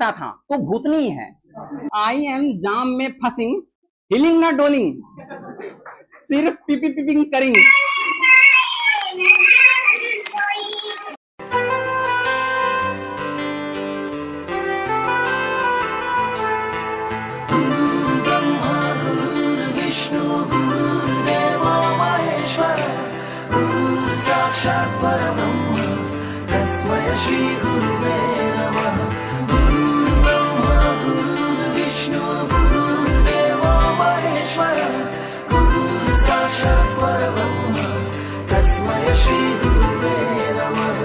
लगता था तो भूतनी है। आई एम जाम में फंसिंग, हिलिंग ना डोलिंग, सिर्फ पिपी पिपिंग करिंग। तस्मै श्री गुरुवे नमः। गुरुर्ब्रह्मा गुरुर्विष्णु गुरुर्देवो महेश्वरः, गुरुर्साक्षात् परब्रह्म तस्मै श्री गुरुवे नमः।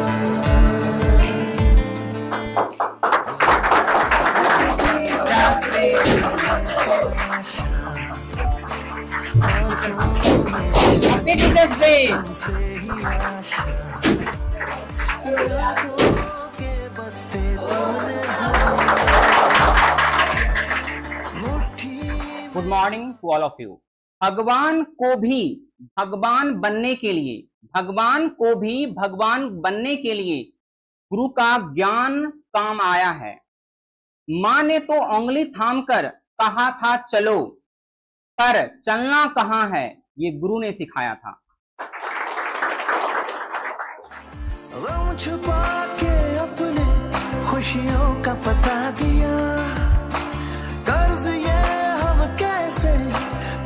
Happy teachers day. Good morning to all of you. भगवान को भी भगवान बनने के लिए, भगवान को भी भगवान बनने के लिए गुरु का ज्ञान काम आया है। मां ने तो उंगली थामकर कहा था चलो, पर चलना कहां है ये गुरु ने सिखाया था। गम छुपा के अपने खुशियों का पता दिया, कर्ज ये हम कैसे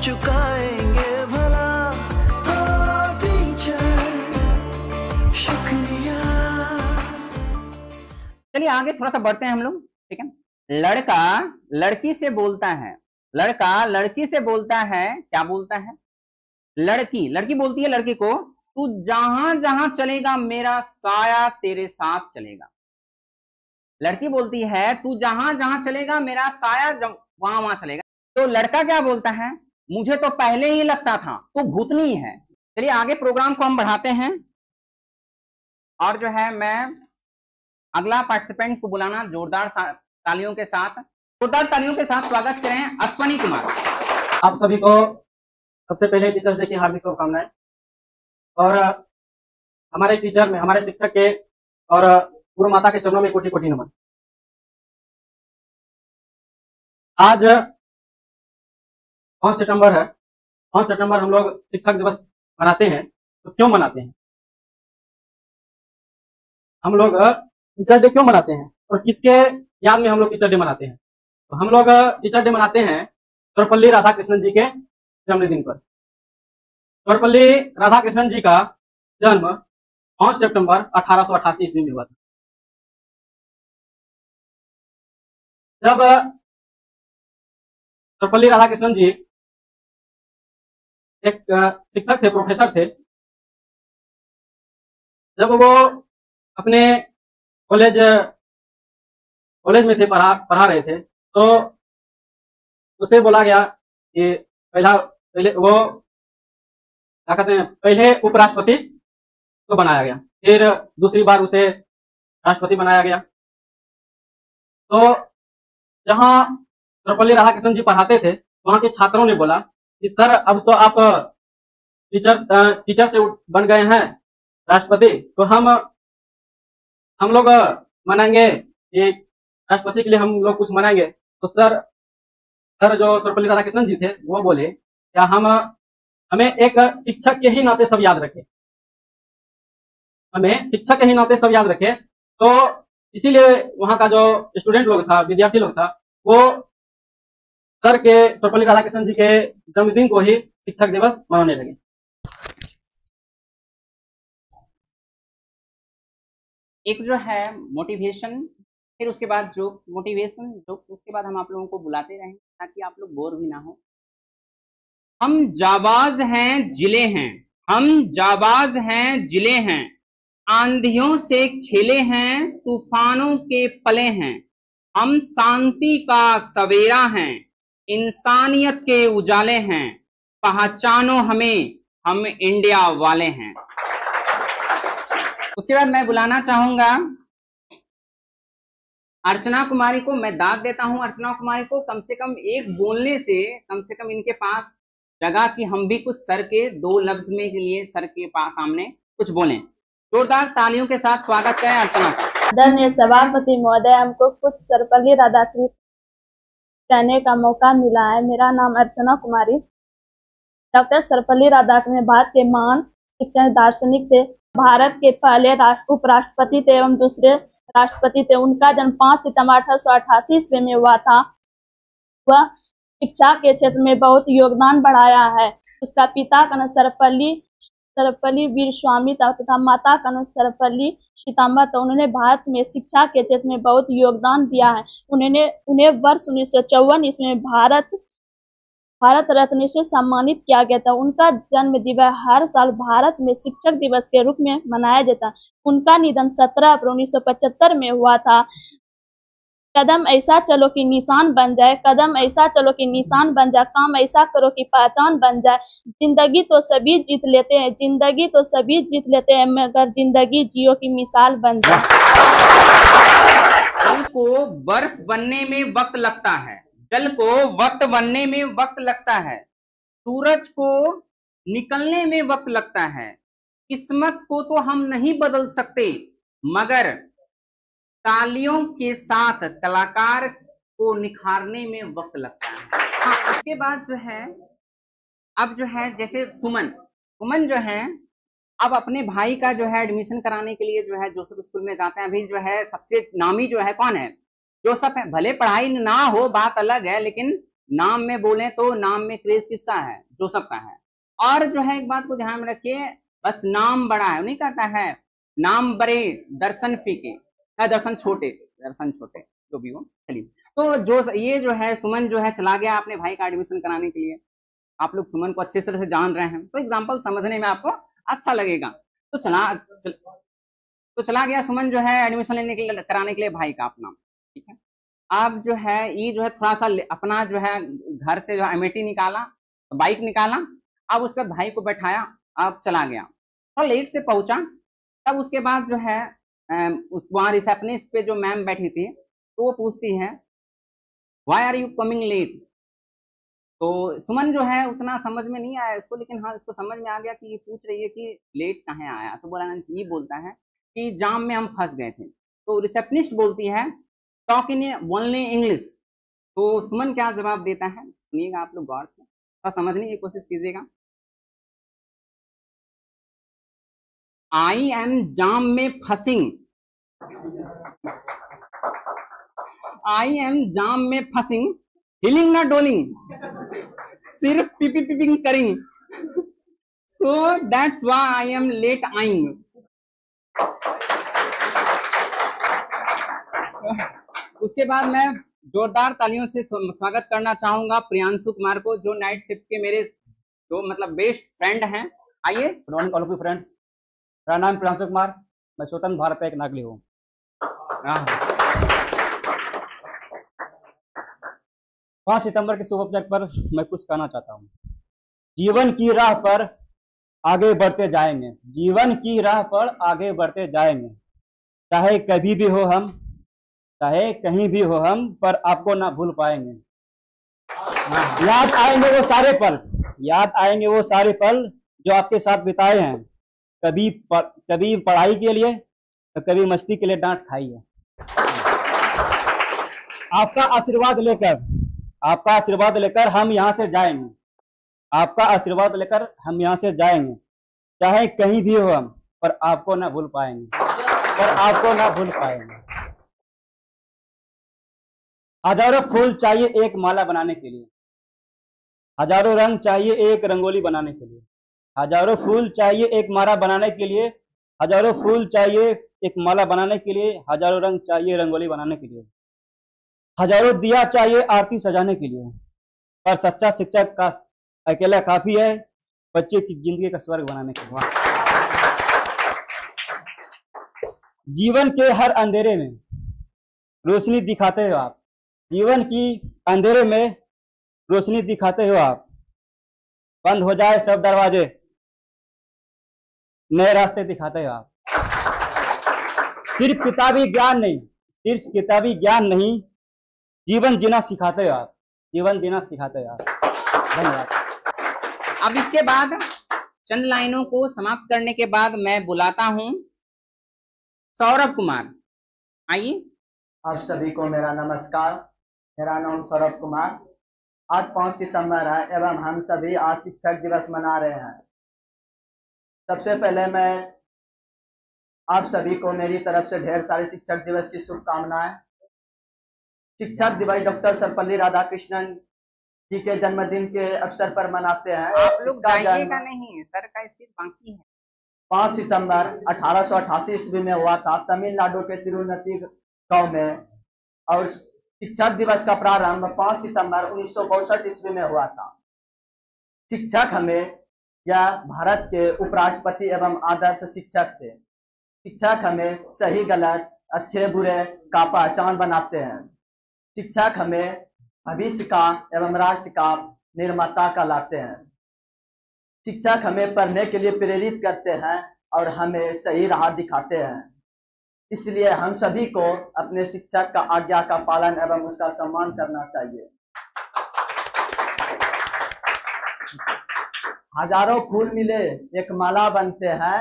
चुकाएंगे भला, टीचर शुक्रिया। चलिए आगे थोड़ा सा बढ़ते हैं हम लोग, ठीक है। लड़का लड़की से बोलता है, लड़का लड़की से बोलता है, क्या बोलता है? लड़की बोलती है लड़के को, तू जहां जहां चलेगा मेरा साया तेरे साथ चलेगा। लड़की बोलती है तू जहां जहां चलेगा मेरा साया वहां वहां चलेगा। तो लड़का क्या बोलता है? मुझे तो पहले ही लगता था तू भूतनी है। चलिए आगे प्रोग्राम को हम बढ़ाते हैं, और जो है मैं अगला पार्टिसिपेंट को बुलाना जोरदार तालियों के साथ, जोरदार तालियों के साथ स्वागत करें अश्वनी कुमार। आप सभी को सबसे पहले टीचर्स डे की हार्दिक शुभकामनाएं। और हमारे टीचर में, हमारे शिक्षक के और गुरु माता के चरणों में कोटि कोटि नमन। आज 5 सितंबर है। 5 सितंबर हम लोग शिक्षक दिवस मनाते हैं। तो क्यों मनाते हैं हम लोग? टीचर डे क्यों मनाते हैं और किसके याद में हम लोग टीचर डे मनाते हैं? तो हम लोग टीचर डे मनाते हैं सर्वपल्ली राधाकृष्णन जी के जन्मदिन पर। सर्वपल्ली राधाकृष्णन जी का जन्म 5 सितंबर 1888 ईस्वी में हुआ था। जब सर्वपल्ली राधाकृष्णन जी एक शिक्षक थे, प्रोफेसर थे, जब वो अपने कॉलेज में थे, पढ़ा रहे थे, तो उसे बोला गया कि पहले वो क्या कहते हैं, पहले उपराष्ट्रपति को बनाया गया, फिर दूसरी बार उसे राष्ट्रपति बनाया गया। तो जहां सर्वपल्ली राधाकृष्णन जी पढ़ाते थे, वहां के छात्रों ने बोला कि सर अब तो आप टीचर से बन गए हैं राष्ट्रपति, तो हम लोग मनाएंगे कि राष्ट्रपति के लिए हम लोग कुछ मनाएंगे। तो सर जो सर्वपल्ली राधाकृष्णन जी थे वो बोले क्या हमें एक शिक्षक के ही नाते सब याद रखें, हमें शिक्षक के ही नाते सब याद रखें। तो इसीलिए वहां का जो स्टूडेंट लोग था, विद्यार्थी लोग था, वो सर के सर्वपल्ली राधाकृष्णन जी के जन्मदिन को ही शिक्षक दिवस मनाने लगे। एक जो है मोटिवेशन, फिर उसके बाद जोक्स, मोटिवेशन जोक्स, उसके बाद हम आप लोगों को बुलाते रहेंगे ताकि आप लोग बोर भी ना हो। हम जाबाज हैं जिले हैं, हम जाबाज हैं जिले हैं, आंधियों से खेले हैं तूफानों के पले हैं, हम शांति का सवेरा हैं, इंसानियत के उजाले हैं, पहचानो हमें हम इंडिया वाले हैं। उसके बाद मैं बुलाना चाहूंगा अर्चना कुमारी को। मैं दाद देता हूं अर्चना कुमारी को, कम से कम एक बोलने से कम इनके पास जगह कि हम भी कुछ सर के 2 लफ्ज में के लिए सर के पास सामने कुछ बोलें। जोरदार तालियों के साथ स्वागत करें अर्चना का। आदरणीय सभापति महोदय, हमको कुछ सर्वपल्ली राधाकृष्ण कहने का मौका मिला है। मेरा नाम अर्चना कुमारी। डॉक्टर सर्वपल्ली राधाकृष्णन भारत के महान शिक्षक दार्शनिक थे। भारत के पहले उपराष्ट्रपति थे एवं दूसरे राष्ट्रपति थे। उनका जन्म 5 सितंबर 1888 ईस्वी में हुआ था। वह शिक्षा के क्षेत्र में बहुत योगदान बढ़ाया है। उसका पिता का नाम सर्वपल्ली वीर स्वामी था तथा माता का नाम सर्वपल्ली सीताम्बा था। उन्होंने भारत में शिक्षा के क्षेत्र में बहुत योगदान दिया है। उन्हें वर्ष 1954 ईस्वी में भारत रत्न से सम्मानित किया गया था। उनका जन्म दिवस हर साल भारत में शिक्षक दिवस के रूप में मनाया जाता है। उनका निधन 17 अप्रैल 1975 में हुआ था। कदम ऐसा चलो कि निशान बन जाए, कदम ऐसा चलो कि निशान बन जाए, काम ऐसा करो कि पहचान बन जाए। जिंदगी तो सभी जीत लेते हैं, जिंदगी तो सभी जीत लेते हैं, मगर जिंदगी जियो की मिसाल बन जाए। जल को बर्फ बनने में वक्त लगता है, जल को वक्त बनने में वक्त लगता है, सूरज को निकलने में वक्त लगता है। किस्मत को तो हम नहीं बदल सकते, मगर तालियों के साथ कलाकार को निखारने में वक्त लगता है। हाँ, उसके बाद जो है अब जो है जैसे सुमन जो है अब अपने भाई का जो है एडमिशन कराने के लिए जो है जोसेफ स्कूल में जाते हैं। अभी जो है सबसे नामी जो है कौन है? जोसेफ है। भले पढ़ाई ना हो बात अलग है, लेकिन नाम में बोले तो नाम में क्रेज किसका है? जोसेफ का है। और जो है एक बात को ध्यान में रखिए, बस नाम बड़ा है नहीं कहता है, नाम बड़े दर्शन फीके, दर्शन छोटे जो भी हो। चलिए, तो जो ये जो है सुमन जो है चला गया अपने भाई का एडमिशन कराने के लिए। आप लोग सुमन को अच्छे तरह से जान रहे हैं, तो एग्जाम्पल समझने में आपको अच्छा लगेगा। तो चला गया सुमन जो है एडमिशन लेने के लिए, कराने के लिए भाई का अपना, ठीक है। अब जो है ये जो है थोड़ा सा अपना जो है घर से जो अमेठी निकाला, बाइक निकाला, अब उसके बाद भाई को बैठाया, अब चला गया। थोड़ा लेट से पहुंचा। तब उसके बाद जो है उस वहाँ रिसेप्शनिस्ट पे जो मैम बैठी थी, तो वो पूछती है why are you coming late. तो सुमन जो है उतना समझ में नहीं आया इसको, लेकिन हाँ इसको समझ में आ गया कि ये पूछ रही है कि लेट कहाँ आया। तो बोला, ये बोलता है कि जाम में हम फंस गए थे। तो रिसेप्शनिस्ट बोलती है टॉक इन ओनली इंग्लिश। तो सुमन क्या जवाब देता है, सुनिएगा आप लोग गौर से, थोड़ा समझने की कोशिश कीजिएगा। आई एम जाम में फंसिंग, आई एम जाम में फंसिंग, हिलिंग ना डोलिंग, सिर्फ पिपिंग करिंग, so that's why I am late आइंग। उसके बाद मैं जोरदार तालियों से स्वागत करना चाहूंगा प्रियांशु कुमार को, जो नाइट शिफ्ट के मेरे जो मतलब बेस्ट फ्रेंड हैं। आइए। Good morning all of you friends, मेरा नाम प्रियांशु कुमार, मैं स्वतंत्र भारत का एक नागरिक हूँ। 5 सितंबर के शुभ अवसर पर मैं कुछ कहना चाहता हूँ। जीवन की राह पर आगे बढ़ते जाएंगे, जीवन की राह पर आगे बढ़ते जाएंगे, चाहे कभी भी हो हम, चाहे कहीं भी हो हम, पर आपको ना भूल पाएंगे। याद आएंगे वो सारे पल, याद आएंगे वो सारे पल जो आपके साथ बिताए हैं। कभी पढ़ाई के लिए तो कभी मस्ती के लिए डांट खाई है। आपका आशीर्वाद लेकर हम यहाँ से जाएंगे, आपका आशीर्वाद लेकर हम यहाँ से जाएंगे, चाहे कहीं भी हो हम, पर आपको ना भूल पाएंगे, हजारों फूल चाहिए एक माला बनाने के लिए, हजारों रंग चाहिए एक रंगोली बनाने के लिए, हजारों फूल चाहिए एक माला बनाने के लिए, हजारों फूल चाहिए एक माला बनाने के लिए, हजारों रंग चाहिए रंगोली बनाने के लिए, हजारों दिया चाहिए आरती सजाने के लिए, पर सच्चा शिक्षक का अकेला काफी है बच्चे की जिंदगी का स्वर्ग बनाने के लिए। जीवन के हर अंधेरे में रोशनी दिखाते हो आप, जीवन की अंधेरे में रोशनी दिखाते हो आप। बंद हो जाए सब दरवाजे, नए रास्ते दिखाते हो आप। सिर्फ किताबी ज्ञान नहीं, जीवन जीना सिखाते हो आप, जीवन जीना सिखाते हो आप। धन्यवाद। अब इसके बाद चंद लाइनों को समाप्त करने के बाद मैं बुलाता हूं सौरभ कुमार। आइए। आप सभी को मेरा नमस्कार। मेरा नाम सौरभ कुमार। आज 5 सितंबर है एवं हम सभी आज शिक्षक दिवस मना रहे हैं। सबसे पहले मैं आप सभी को मेरी तरफ से ढेर सारी शिक्षक दिवस की शुभकामनाएं। शिक्षक दिवस डॉक्टर सर्वपल्ली राधाकृष्णन जी के जन्मदिन के अवसर पर मनाते हैं। आप लोग इसका जाइएगा जन्म नहीं, सर का स्पीच बाकी है। 5 सितंबर 1888 ईस्वी में हुआ था तमिलनाडु के तिरुनती गांव में, और शिक्षक दिवस का प्रारंभ 5 सितंबर 1962 ईस्वी में हुआ था। शिक्षक हमें या भारत के उपराष्ट्रपति एवं आदर्श शिक्षक थे। शिक्षक हमें सही गलत अच्छे बुरे का पहचान बनाते हैं। शिक्षक हमें भविष्य का एवं राष्ट्र का निर्माता कहलाते हैं। शिक्षक हमें पढ़ने के लिए प्रेरित करते हैं और हमें सही राह दिखाते हैं। इसलिए हम सभी को अपने शिक्षक का आज्ञा का पालन एवं उसका सम्मान करना चाहिए। हजारों फूल मिले एक माला बनते हैं,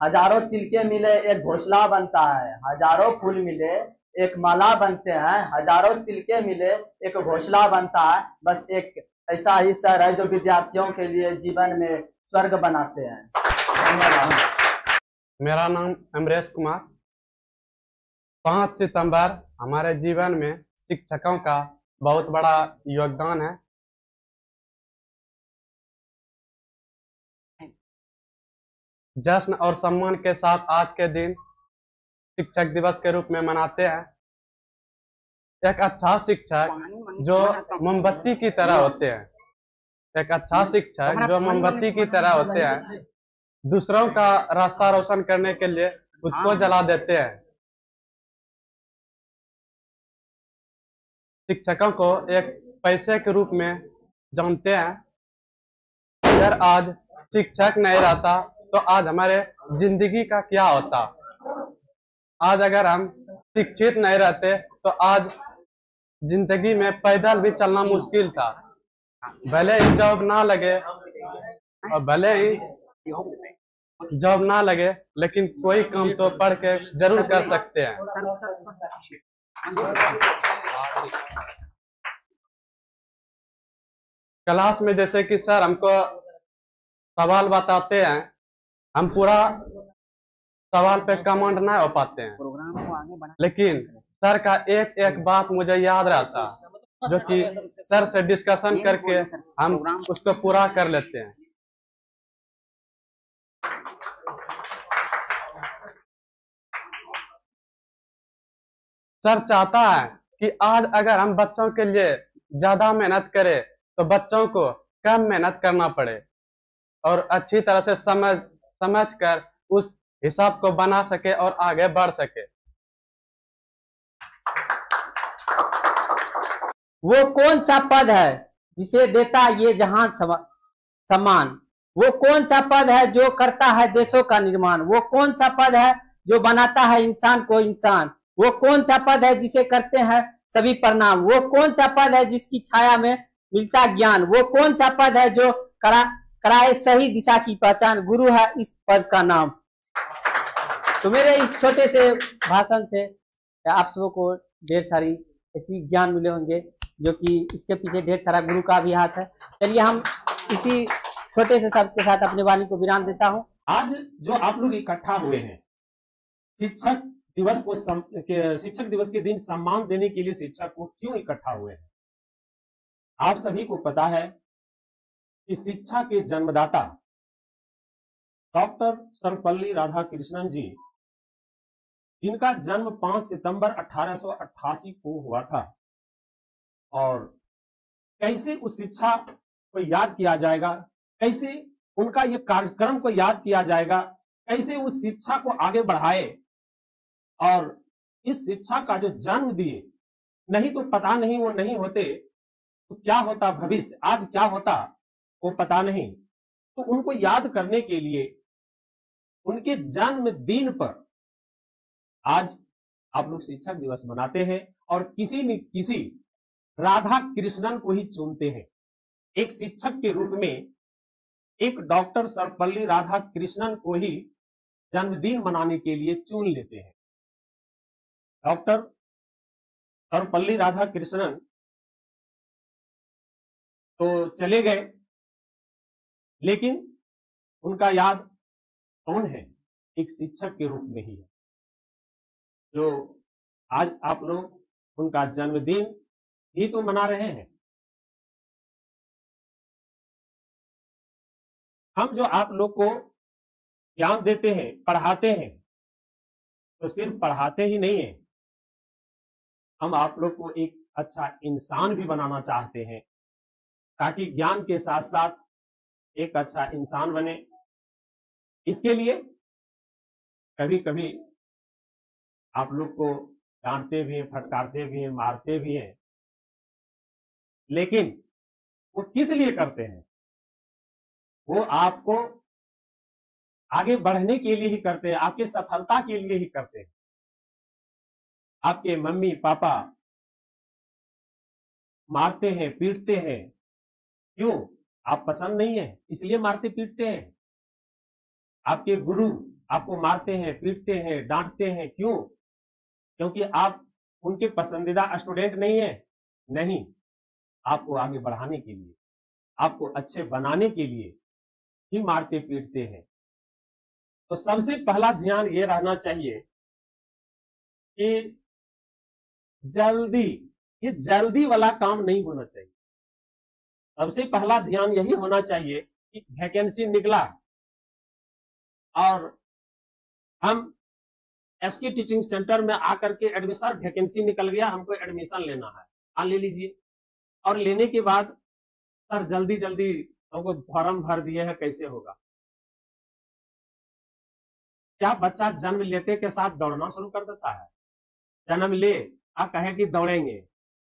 हजारों तिलके मिले एक घोंसला बनता है। हजारों फूल मिले एक माला बनते हैं, हजारों तिलके मिले एक घोंसला बनता है। बस एक ऐसा ही सर है जो विद्यार्थियों के लिए जीवन में स्वर्ग बनाते हैं। धन्यवाद। मेरा नाम अमरेश कुमार। 5 सितंबर हमारे जीवन में शिक्षकों का बहुत बड़ा योगदान है। जश्न और सम्मान के साथ आज के दिन शिक्षक दिवस के रूप में मनाते हैं। एक अच्छा शिक्षक जो मोमबत्ती की तरह होते हैं, एक अच्छा शिक्षक जो मोमबत्ती की तरह होते हैं, दूसरों का रास्ता रोशन करने के लिए खुद को जला देते हैं। शिक्षकों को एक पैसे के रूप में जानते हैं। अगर आज शिक्षक नहीं रहता तो आज हमारे जिंदगी का क्या होता। आज अगर हम शिक्षित नहीं रहते तो आज जिंदगी में पैदल भी चलना मुश्किल था। भले ही जॉब ना लगे और भले ही जॉब ना लगे, लेकिन कोई काम तो पढ़ के जरूर कर सकते हैं। क्लास में जैसे कि सर हमको सवाल बताते हैं, हम पूरा सवाल पे कमांड ना हो पाते हैं, लेकिन सर का एक एक बात मुझे याद रहता, जो कि सर से डिस्कशन करके हम उसको पूरा कर लेते हैं। सर चाहता है कि आज अगर हम बच्चों के लिए ज्यादा मेहनत करें तो बच्चों को कम मेहनत करना पड़े और अच्छी तरह से समझ कर उस हिसाब को बना सके और आगे बढ़ सके। वो कौन सा पद है जिसे देता ये जहां सम्मान? वो कौन सा पद है जो करता है देशों का निर्माण? वो कौन सा पद है जो बनाता है इंसान को इंसान? वो कौन सा पद है जिसे करते हैं सभी प्रणाम? वो कौन सा पद है जिसकी छाया में मिलता ज्ञान? वो कौन सा पद है जो कराए सही दिशा की पहचान? गुरु है इस पद का नाम। तो मेरे इस छोटे से भाषण से आप सबों को ढेर सारी ऐसी ज्ञान मिले होंगे, जो कि इसके पीछे ढेर सारा गुरु का भी हाथ है। चलिए हम इसी छोटे से शब्द के साथ अपने वाणी को विराम देता हूँ। आज जो आप लोग इकट्ठा हुए हैं शिक्षक दिवस के दिन सम्मान देने के लिए शिक्षक को क्यों इकट्ठा हुए हैं? आप सभी को पता है कि शिक्षा के जन्मदाता डॉक्टर सर्वपल्ली राधाकृष्णन जी, जिनका जन्म 5 सितंबर 1888 को हुआ था, और कैसे उस शिक्षा को याद किया जाएगा, कैसे उनका ये कार्यक्रम को याद किया जाएगा, कैसे उस शिक्षा को आगे बढ़ाए और इस शिक्षा का जो जन्म दिए, नहीं तो पता नहीं वो नहीं होते तो क्या होता भविष्य, आज क्या होता वो पता नहीं। तो उनको याद करने के लिए उनके जन्मदिन पर आज आप लोग शिक्षक दिवस मनाते हैं और किसी न किसी राधा कृष्णन को ही चुनते हैं। एक शिक्षक के रूप में एक डॉक्टर सर्वपल्ली राधाकृष्णन को ही जन्मदिन मनाने के लिए चुन लेते हैं। डॉक्टर सर्वपल्ली राधाकृष्णन तो चले गए, लेकिन उनका याद कौन है? एक शिक्षक के रूप में ही है, जो आज आप लोग उनका जन्मदिन ही तो मना रहे हैं। हम जो आप लोग को ज्ञान देते हैं, पढ़ाते हैं, तो सिर्फ पढ़ाते ही नहीं है, हम आप लोग को एक अच्छा इंसान भी बनाना चाहते हैं, ताकि ज्ञान के साथ साथ एक अच्छा इंसान बने। इसके लिए कभी कभी आप लोग को डांटते भी हैं, फटकारते भी हैं, मारते भी हैं, लेकिन वो किस लिए करते हैं? वो आपको आगे बढ़ने के लिए ही करते हैं, आपके सफलता के लिए ही करते हैं। आपके मम्मी पापा मारते हैं, पीटते हैं, क्यों? आप पसंद नहीं है इसलिए मारते पीटते हैं। आपके गुरु आपको मारते हैं, पीटते हैं, डांटते हैं, क्यों? क्योंकि आप उनके पसंदीदा स्टूडेंट नहीं है? नहीं, आपको आगे बढ़ाने के लिए, आपको अच्छे बनाने के लिए ही मारते पीटते हैं। तो सबसे पहला ध्यान ये रहना चाहिए कि ये जल्दी वाला काम नहीं होना चाहिए। सबसे पहला ध्यान यही होना चाहिए कि वैकेंसी निकला और हम एसके टीचिंग सेंटर में आकर के एडमिशन, वैकेंसी निकल गया, हमको एडमिशन लेना है, हाँ ले लीजिए। और लेने के बाद सर जल्दी जल्दी हमको फॉर्म भर दिए हैं, कैसे होगा? क्या बच्चा जन्म लेते के साथ दौड़ना शुरू कर देता है? जन्म ले आप कहे कि दौड़ेंगे,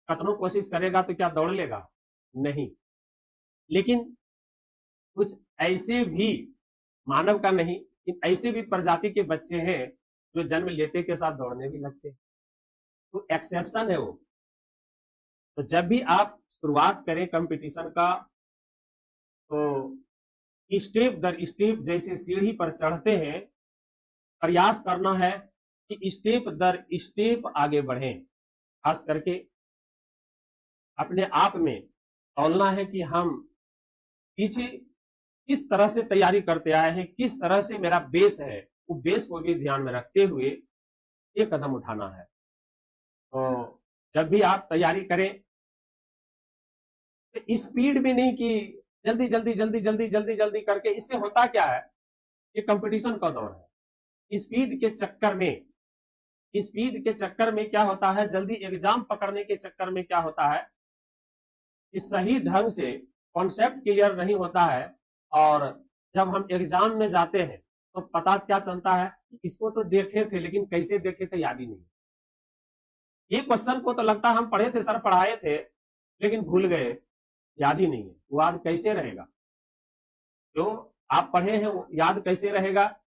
कतनों कोशिश करेगा तो क्या दौड़ लेगा? नहीं। लेकिन कुछ ऐसे भी, मानव का नहीं, ऐसे भी प्रजाति के बच्चे हैं जो जन्म लेते के साथ दौड़ने भी लगते हैं, तो एक्सेप्शन है वो। तो जब भी आप शुरुआत करें कंपटीशन का, तो स्टेप दर स्टेप जैसे सीढ़ी पर चढ़ते हैं, प्रयास करना है कि स्टेप दर स्टेप आगे बढ़ें। खास करके अपने आप में तौलना है कि हम पीछे किस तरह से तैयारी करते आए हैं, किस तरह से मेरा बेस है, वो बेस को भी ध्यान में रखते हुए एक कदम उठाना है। तो जब भी आप तैयारी करें तो स्पीड में नहीं कि जल्दी जल्दी जल्दी जल्दी जल्दी जल्दी करके, इससे होता क्या है? ये कंपटीशन का दौर है। स्पीड के चक्कर में क्या होता है, जल्दी एग्जाम पकड़ने के चक्कर में क्या होता है कि सही ढंग से कॉन्सेप्ट क्लियर नहीं होता है, और जब हम एग्जाम में जाते हैं तो पता क्या चलता है, इसको तो देखे थे लेकिन कैसे देखे थे याद ही नहीं। ये क्वेश्चन को तो लगता है हम पढ़े थे, सर पढ़ाए थे, लेकिन भूल गए, याद ही नहीं है। वो याद कैसे रहेगा? जो आप पढ़े हैं वो याद कैसे रहेगा?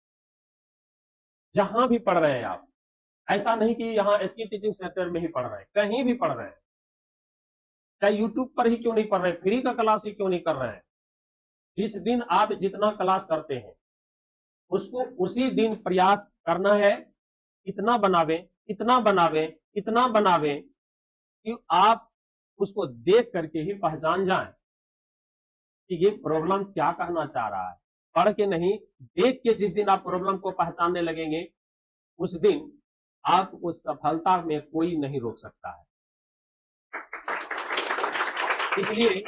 जहां भी पढ़ रहे हैं आप, ऐसा नहीं कि यहाँ एसके टीचिंग सेंटर में ही पढ़ रहे हैं, कहीं भी पढ़ रहे हैं, चाहे यूट्यूब पर ही क्यों नहीं पढ़ रहे, फ्री का क्लास ही क्यों नहीं कर रहे हैं, जिस दिन आप जितना क्लास करते हैं उसको उसी दिन प्रयास करना है, इतना बनावे इतना बनावे इतना बनावे कि आप उसको देख करके ही पहचान जाएं कि ये प्रॉब्लम क्या कहना चाह रहा है। पढ़ के नहीं, देख के जिस दिन आप प्रॉब्लम को पहचानने लगेंगे, उस दिन आपको सफलता में कोई नहीं रोक सकता है। इसलिए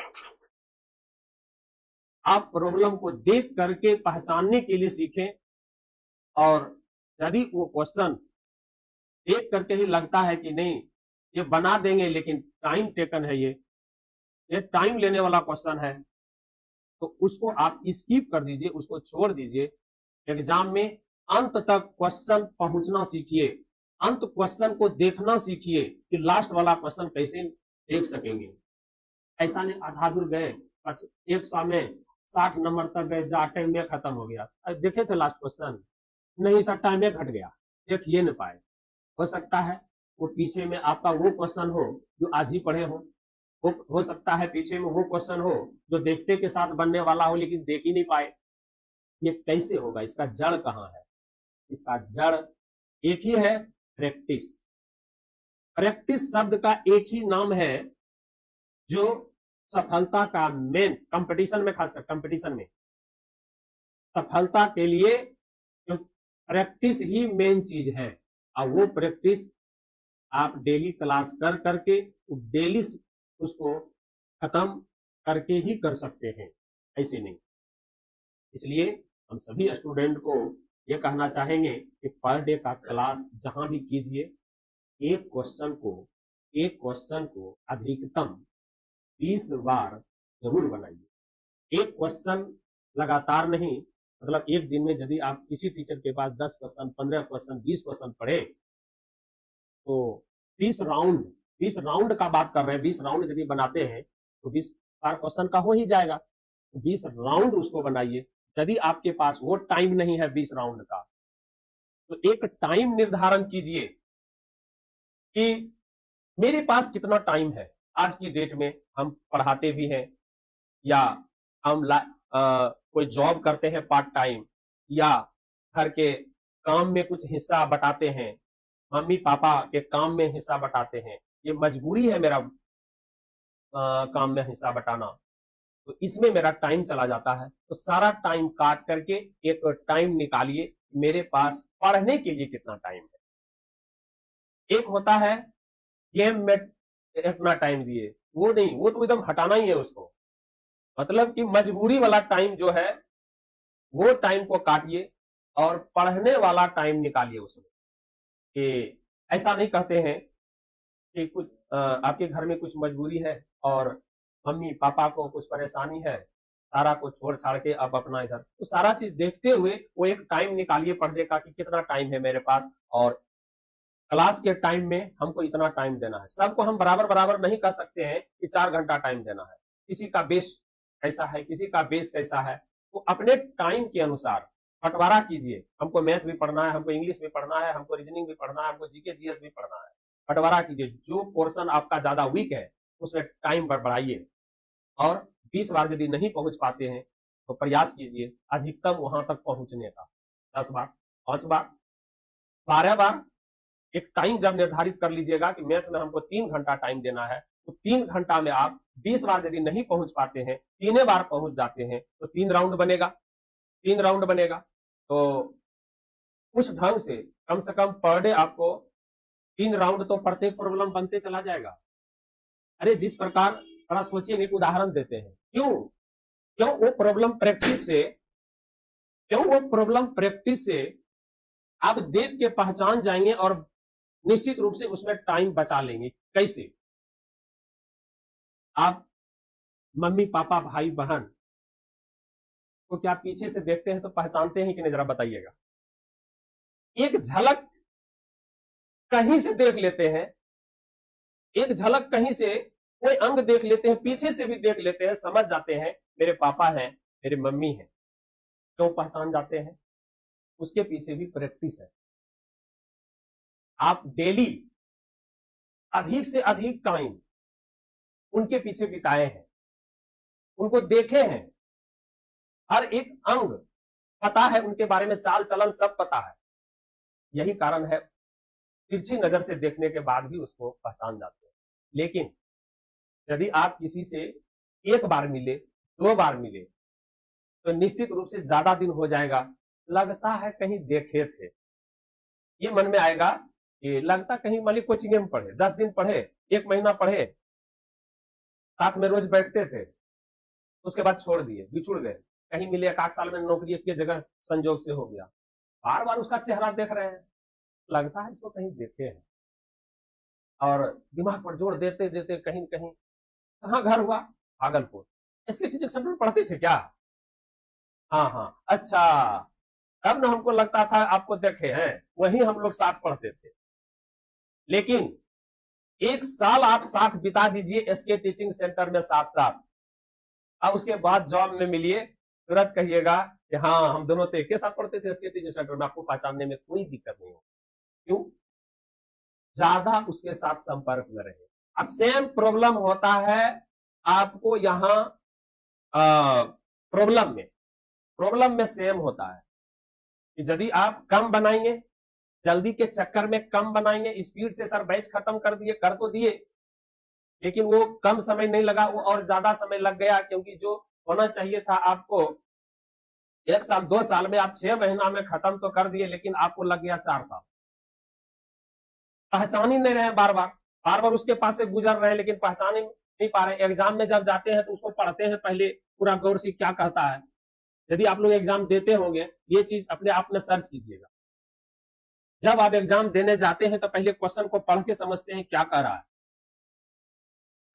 आप प्रॉब्लम को देख करके पहचानने के लिए सीखें, और यदि वो क्वेश्चन देख करके ही लगता है कि नहीं ये बना देंगे, लेकिन टाइम टेकन है, ये टाइम लेने वाला क्वेश्चन है, तो उसको आप स्किप कर दीजिए, उसको छोड़ दीजिए। एग्जाम में अंत तक क्वेश्चन पहुंचना सीखिए, अंत क्वेश्चन को देखना सीखिए कि लास्ट वाला क्वेश्चन कैसे देख सकेंगे। ऐसा नहीं आधा दूर गए, 100 में 60 नंबर तक गए, जा टाइम में खत्म हो गया, देखे थे लास्ट क्वेश्चन, नहीं सर टाइम में घट गया, देख ये नहीं पाए। हो सकता है वो पीछे में आपका वो क्वेश्चन हो जो आज ही पढ़े हो सकता है पीछे में वो क्वेश्चन हो जो देखते के साथ बनने वाला हो, लेकिन देख ही नहीं पाए। ये कैसे होगा? इसका जड़ कहाँ है? इसका जड़ एक ही है, प्रैक्टिस। प्रैक्टिस शब्द का एक ही नाम है जो सफलता का मेन, कंपटीशन में, खासकर कंपटीशन में सफलता के लिए प्रैक्टिस ही मेन चीज है। और वो प्रैक्टिस आप डेली क्लास कर करके डेली उसको खत्म करके ही कर सकते हैं, ऐसे नहीं। इसलिए हम सभी स्टूडेंट को ये कहना चाहेंगे कि पर डे का क्लास जहां भी कीजिए, एक क्वेश्चन को अधिकतम 20 बार जरूर बनाइए। एक क्वेश्चन लगातार नहीं, मतलब एक दिन में यदि आप किसी टीचर के पास 10 क्वेश्चन, 15 क्वेश्चन, 20 क्वेश्चन पढ़े तो 20 राउंड का बात कर रहे हैं, 20 राउंड यदि बनाते हैं तो 20 बार क्वेश्चन का हो ही जाएगा। 20 राउंड उसको बनाइए। यदि आपके पास वो टाइम नहीं है 20 राउंड का, तो एक टाइम निर्धारण कीजिए कि मेरे पास कितना टाइम है। आज की डेट में हम पढ़ाते भी हैं या हम कोई जॉब करते हैं पार्ट टाइम, या घर के काम में कुछ हिस्सा बटाते हैं, मम्मी पापा के काम में हिस्सा बटाते हैं। ये मजबूरी है मेरा काम में हिस्सा बटाना, तो इसमें मेरा टाइम चला जाता है। तो सारा टाइम काट करके एक टाइम निकालिए, मेरे पास पढ़ने के लिए कितना टाइम है। एक होता है गेम में अपना टाइम दिए, वो नहीं, वो तो एकदम हटाना ही है उसको। मतलब कि मजबूरी वाला टाइम जो है वो टाइम को काटिए और पढ़ने वाला टाइम निकालिए उसमें। कि ऐसा नहीं कहते हैं कि कुछ आपके घर में कुछ मजबूरी है और मम्मी पापा को कुछ परेशानी है, सारा को छोड़ छाड़ के अब अपना इधर, तो सारा चीज देखते हुए वो एक टाइम निकालिए पढ़ने का कि कितना टाइम है मेरे पास, और क्लास के टाइम में हमको इतना टाइम देना है। सबको हम बराबर नहीं कर सकते हैं कि 4 घंटा टाइम देना है। किसी का बेस कैसा है, किसी का बेस कैसा है, तो अपने टाइम के अनुसार बंटवारा कीजिए। हमको मैथ भी पढ़ना है, हमको इंग्लिश भी पढ़ना है, हमको रीजनिंग भी पढ़ना है, हमको जीके जीएस भी पढ़ना है। बंटवारा कीजिए। जो पोर्शन आपका ज्यादा वीक है उसमें टाइम बढ़ाइए, और 20 बार यदि नहीं पहुंच पाते हैं तो प्रयास कीजिए अधिकतम वहां तक पहुंचने का। 10 बार, 5 बार, 12 बार। एक टाइम जब निर्धारित कर लीजिएगा कि मैथ में हमको 3 घंटा टाइम देना है, तो 3 घंटा में आप 20 बार यदि नहीं पहुंच पाते हैं, 3 बार पहुंच जाते हैं, तो 3 राउंड बनेगा। 3 राउंड बनेगा तो उस ढंग से कम पर डे आपको 3 राउंड तो प्रत्येक प्रॉब्लम बनते चला जाएगा। अरे जिस प्रकार, थोड़ा सोचिए, एक उदाहरण देते हैं। क्यों वो प्रॉब्लम प्रैक्टिस से आप देख के पहचान जाएंगे और निश्चित रूप से उसमें टाइम बचा लेंगे। कैसे? आप मम्मी पापा भाई बहन को क्या पीछे से देखते हैं तो पहचानते हैं कि नहीं, जरा बताइएगा। एक झलक कहीं से देख लेते हैं, एक झलक कहीं से कोई अंग देख लेते हैं, पीछे से भी देख लेते हैं, समझ जाते हैं मेरे पापा हैं, मेरे मम्मी हैं। क्यों पहचान जाते हैं? उसके पीछे भी प्रैक्टिस है। आप डेली अधिक से अधिक टाइम उनके पीछे बिताए हैं, उनको देखे हैं, हर एक अंग पता है, उनके बारे में चाल चलन सब पता है। यही कारण है तिरछी नजर से देखने के बाद भी उसको पहचान जाते हैं। लेकिन यदि आप किसी से 1 बार मिले, 2 बार मिले, तो निश्चित रूप से ज्यादा दिन हो जाएगा, लगता है कहीं देखे थे, ये मन में आएगा कि लगता कहीं मान ली कोचिंग में पढ़े, 10 दिन पढ़े, 1 महीना पढ़े, साथ में रोज बैठते थे, उसके बाद छोड़ दिए, बिछुड़ गए, कहीं मिले 1 साल में नौकरी की जगह संजोग से हो गया। बार बार उसका चेहरा देख रहे हैं, लगता है इसको कहीं देखे हैं, और दिमाग पर जोर देते देते कहीं कहीं, कहाँ घर हुआ? भागलपुर। इसके टीचिंग सेंटर में पढ़ते थे क्या? हाँ, अच्छा, तब ना हमको लगता था आपको देखे हैं, वहीं हम लोग साथ पढ़ते थे। लेकिन 1 साल आप साथ बिता दीजिए एसके टीचिंग सेंटर में साथ, अब उसके बाद जॉब में मिलिए, तुरंत कहिएगा कि हाँ हम दोनों तो एक साथ पढ़ते थे एसके टीचिंग सेंटर में। आपको पहचानने में कोई दिक्कत नहीं हो। क्यों? ज्यादा उसके साथ संपर्क में रहे। सेम प्रॉब्लम होता है आपको यहाँ प्रॉब्लम में सेम होता है कि यदि आप कम बनाएंगे, जल्दी के चक्कर में कम बनाएंगे, स्पीड से सर बैच खत्म कर दिए, कर तो दिए, लेकिन वो कम समय नहीं लगा, वो और ज्यादा समय लग गया, क्योंकि जो होना चाहिए था आपको 1 साल 2 साल में, आप 6 महीना में खत्म तो कर दिए, लेकिन आपको लग गया 4 साल। पहचान ही नहीं रहे, बार बार उसके पास से गुजर रहे हैं, लेकिन पहचान ही नहीं पा रहे। एग्जाम में जब जाते हैं तो उसको पढ़ते हैं पहले पूरा गौर से क्या कहता है। यदि आप लोग एग्जाम देते होंगे, ये चीज अपने आप में सर्च कीजिएगा। जब आप एग्जाम देने जाते हैं तो पहले क्वेश्चन को पढ़ के समझते हैं क्या कह रहा है,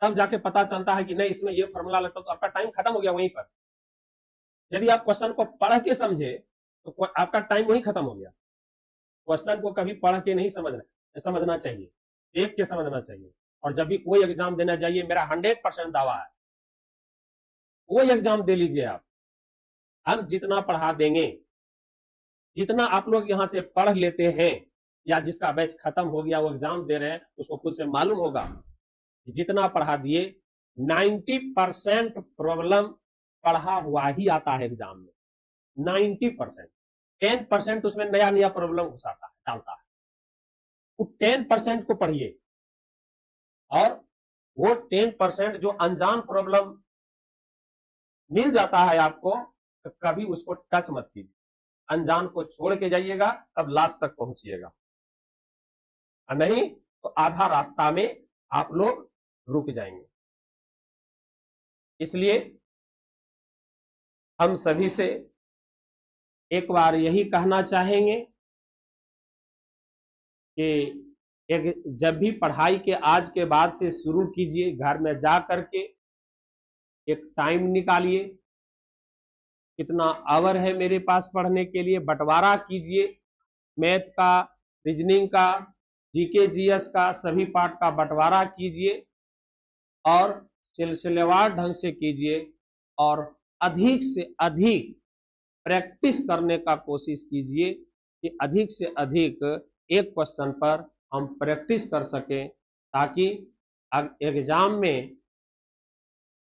तब जाके पता चलता है कि नहीं इसमें ये फॉर्मूला लगता, तो आपका टाइम खत्म हो गया वहीं पर। यदि आप क्वेश्चन को पढ़ के समझे तो आपका टाइम वहीं खत्म हो गया। क्वेश्चन को कभी पढ़ के नहीं समझना चाहिए, देख के समझना चाहिए। और जब भी कोई एग्जाम देना जाइए, मेरा 100% दावा है, कोई एग्जाम दे लीजिए आप, हम जितना पढ़ा देंगे, जितना आप लोग यहाँ से पढ़ लेते हैं, या जिसका बैच खत्म हो गया वो एग्जाम दे रहे हैं, उसको खुद से मालूम होगा जितना पढ़ा दिए 90% प्रॉब्लम पढ़ा हुआ ही आता है एग्जाम में। 90%, 10% उसमें नया नया प्रॉब्लम घुसाता है, डालता है। वो 10% को पढ़िए, और वो 10% जो अनजान प्रॉब्लम मिल जाता है आपको, तो कभी उसको टच मत कीजिए। अनजान को छोड़ के जाइएगा, तब लास्ट तक पहुंचिएगा, नहीं तो आधा रास्ता में आप लोग रुक जाएंगे। इसलिए हम सभी से एक बार यही कहना चाहेंगे कि जब भी पढ़ाई के आज के बाद से शुरू कीजिए, घर में जा करके एक टाइम निकालिए, कितना आवर है मेरे पास पढ़ने के लिए, बंटवारा कीजिए। मैथ का, रीजनिंग का, जीके जीएस का, सभी पार्ट का बंटवारा कीजिए और सिलसिलेवार ढंग से कीजिए, और अधिक से अधिक प्रैक्टिस करने का कोशिश कीजिए कि अधिक से अधिक एक क्वेश्चन पर हम प्रैक्टिस कर सकें, ताकि एग्जाम में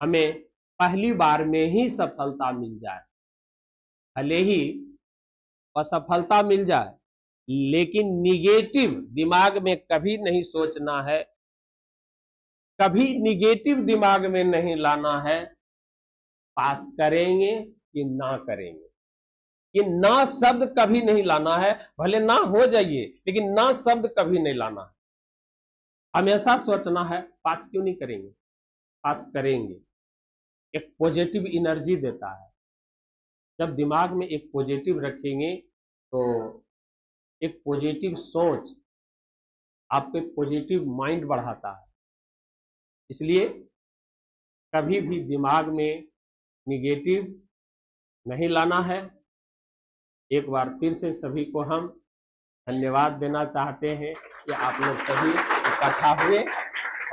हमें पहली बार में ही सफलता मिल जाए। भले ही असफलता मिल जाए, लेकिन निगेटिव दिमाग में कभी नहीं सोचना है, कभी निगेटिव दिमाग में नहीं लाना है। पास करेंगे कि ना करेंगे, ये ना शब्द कभी नहीं लाना है। भले ना हो जाइए, लेकिन ना शब्द कभी नहीं लाना है। हमेशा सोचना है पास क्यों नहीं करेंगे, पास करेंगे। एक पॉजिटिव एनर्जी देता है। जब दिमाग में एक पॉजिटिव रखेंगे तो एक पॉजिटिव सोच आपके पॉजिटिव माइंड बढ़ाता है। इसलिए कभी भी दिमाग में निगेटिव नहीं लाना है। एक बार फिर से सभी को हम धन्यवाद देना चाहते हैं कि आप लोग सभी इकट्ठा हुए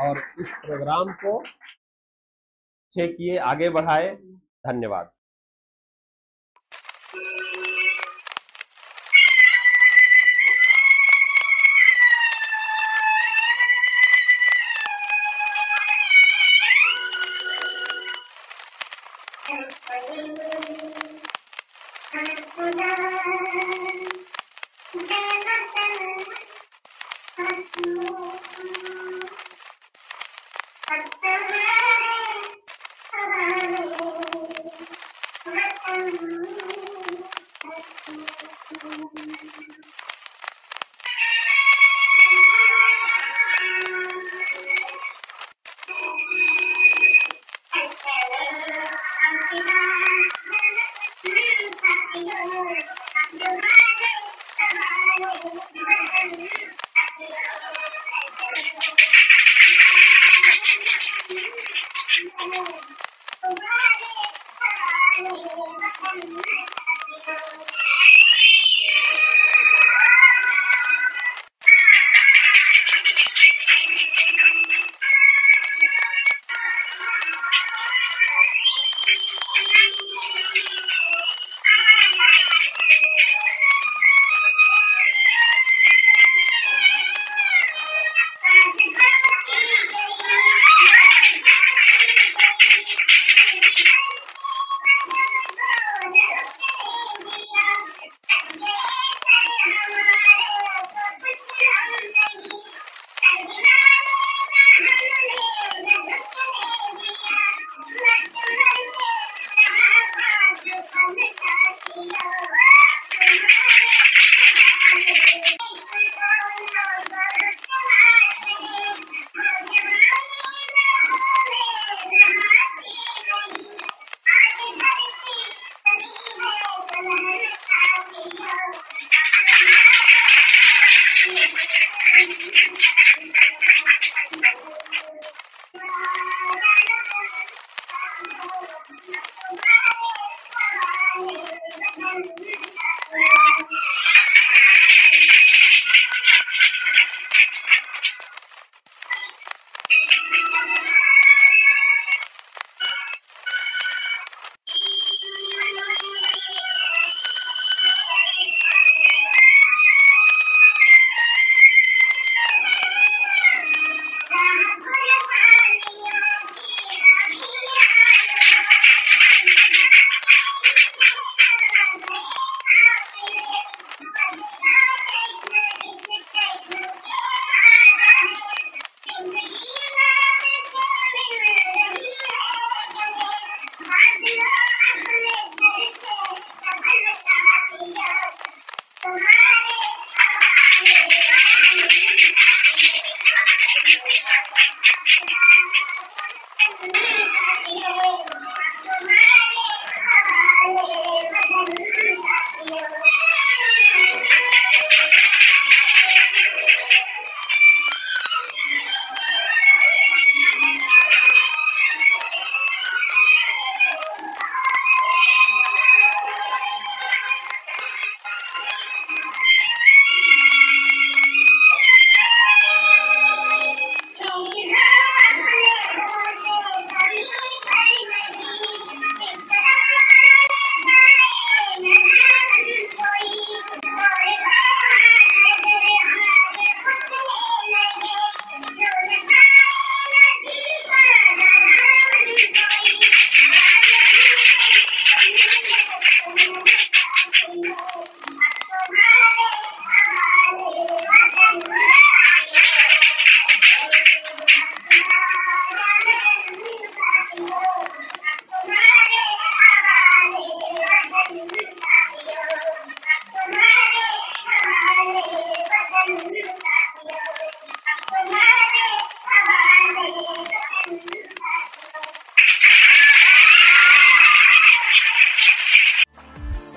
और इस प्रोग्राम को अच्छे किए, आगे बढ़ाए। धन्यवाद।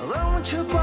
गम छुपा